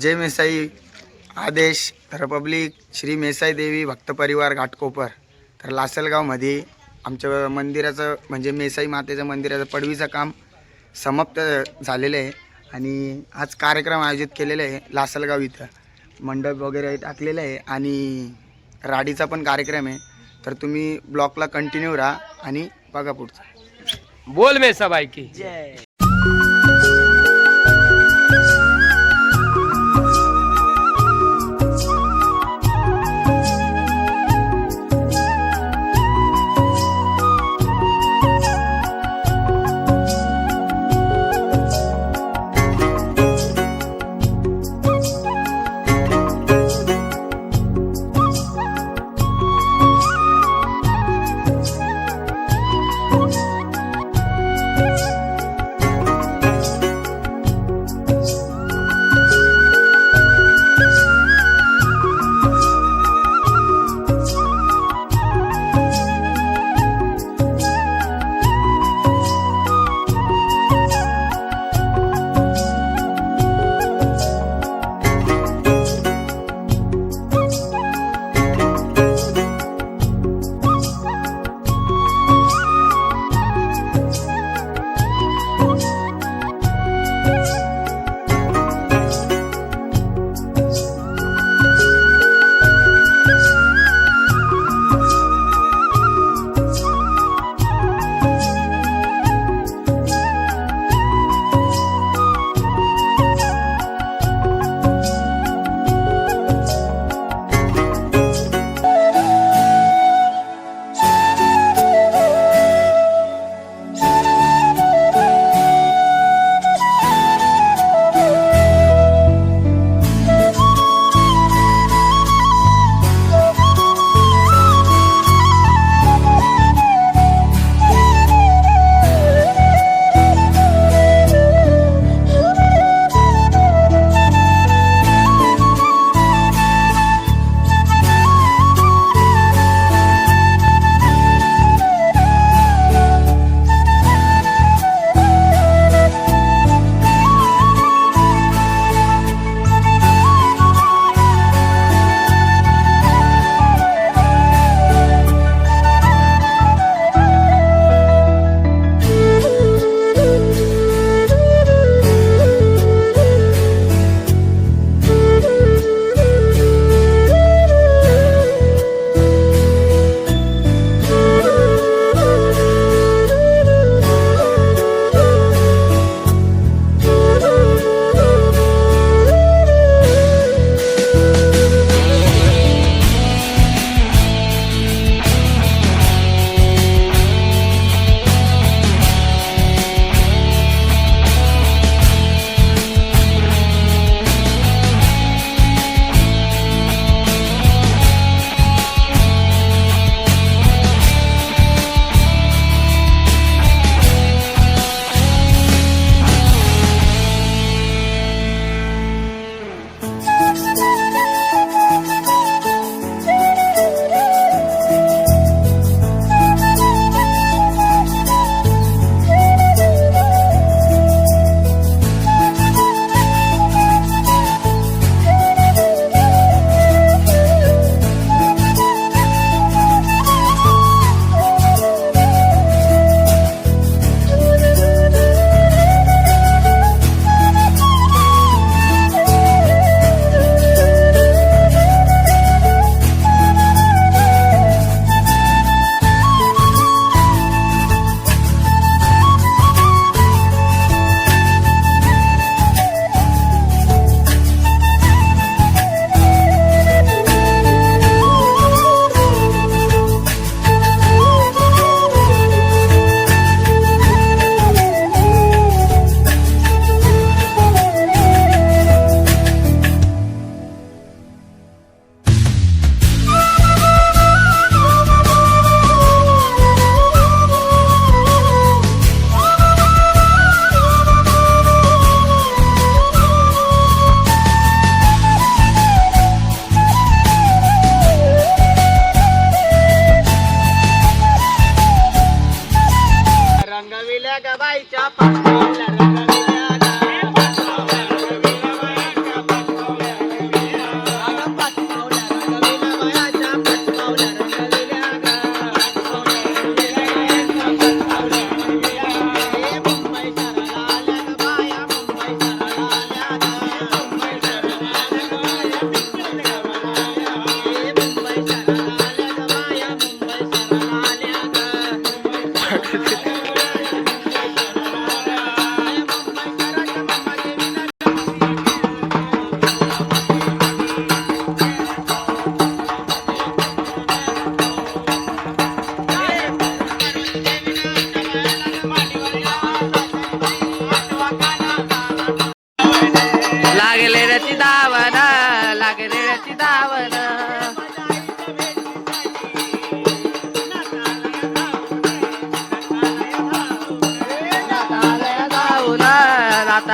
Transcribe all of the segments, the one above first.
जय मेसाई आदेश रिपब्लिक श्री मेसाई देवी भक्त परिवार घाटकोपर. तर लासलगावमध्ये आमच्या मंदिराचं म्हणजे मेसाई मातेचं मंदिराचं पडवीचं काम समाप्त झालेलं आहे आणि आज कार्यक्रम आयोजित केलेला आहे. लासलगाव इथं मंडप वगैरे टाकलेलं आहे आणि राडीचा पण कार्यक्रम आहे. तर तुम्ही ब्लॉगला कंटिन्यू राहा आणि बघा पुढचं. बोल मेसाबाई की जय.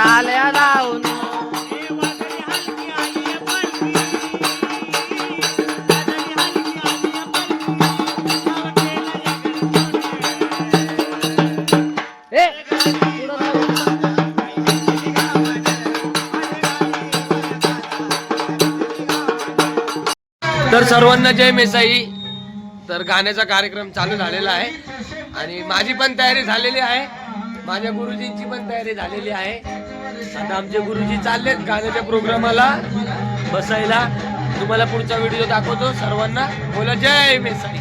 आल्या जाऊन तर सर्वांना जय मेसाई. तर गाण्याचा कार्यक्रम चालू झालेला आहे आणि माझी पण तयारी झालेली आहे, माझ्या गुरुजींची पण तयारी झालेली आहे. आता आमचे गुरुजी चाललेत गाण्याच्या प्रोग्रामाला बसायला. तुम्हाला पुढचा व्हिडिओ दाखवतो. सर्वांना बोला जय मेसाई.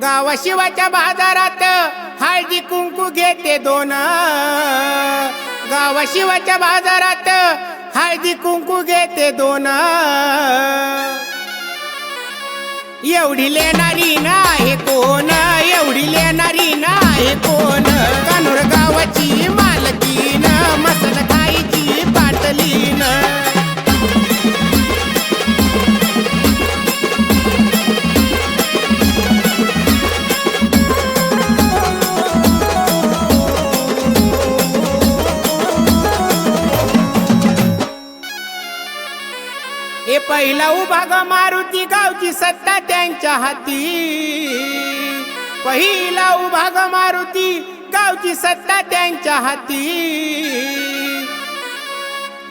गावाशिवाच्या बाजारात हळदी कुंकू घेते दोन. गावाशिवाच्या बाजारात हळदी कुंकू घेते दोन. एवढी लेणारी नाही कोण, एवढी लेणारी नाही कोण. कानूर गावाची मालकीन, मसन खायची बाटलीन. ए पहिला उभा ग मारुती गावची सत्ता त्यांच्या हाती. पहिला उभा ग मारुती गावची सत्ता त्यांच्या हाती.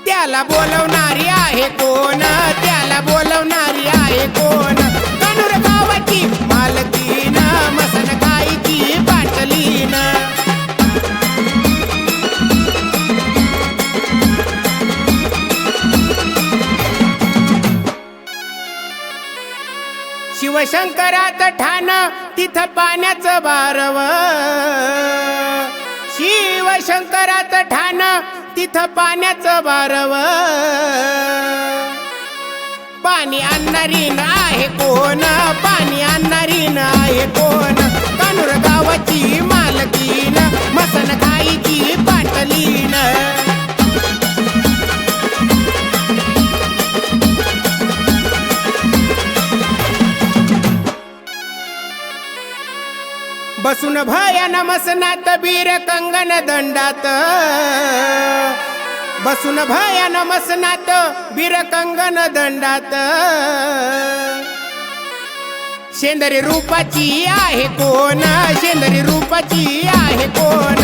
त्याला बोलवणारी आहे कोण, त्याला बोलवणारी आहे कोण. कानूर गावाची मालकीन, मसन खायची बाटलीन. शिवशंकरात ठाण तिथं पाण्याचं बारव. शिवशंकरात ठाण तिथं पाण्याचं बारव. पाणी आणणारी आहे कोण, पाणी आणणारी आहे कोण. कानूर गावाची मालकीन, मसन खायची बाटलीन. बसून भयान मसनात बीर कंगन दंडात. बसून भयान मसनात बीर कंगन दंडात. शेंदरी रूपाची आहे कोण, शेंदरी रूपाची आहे कोण.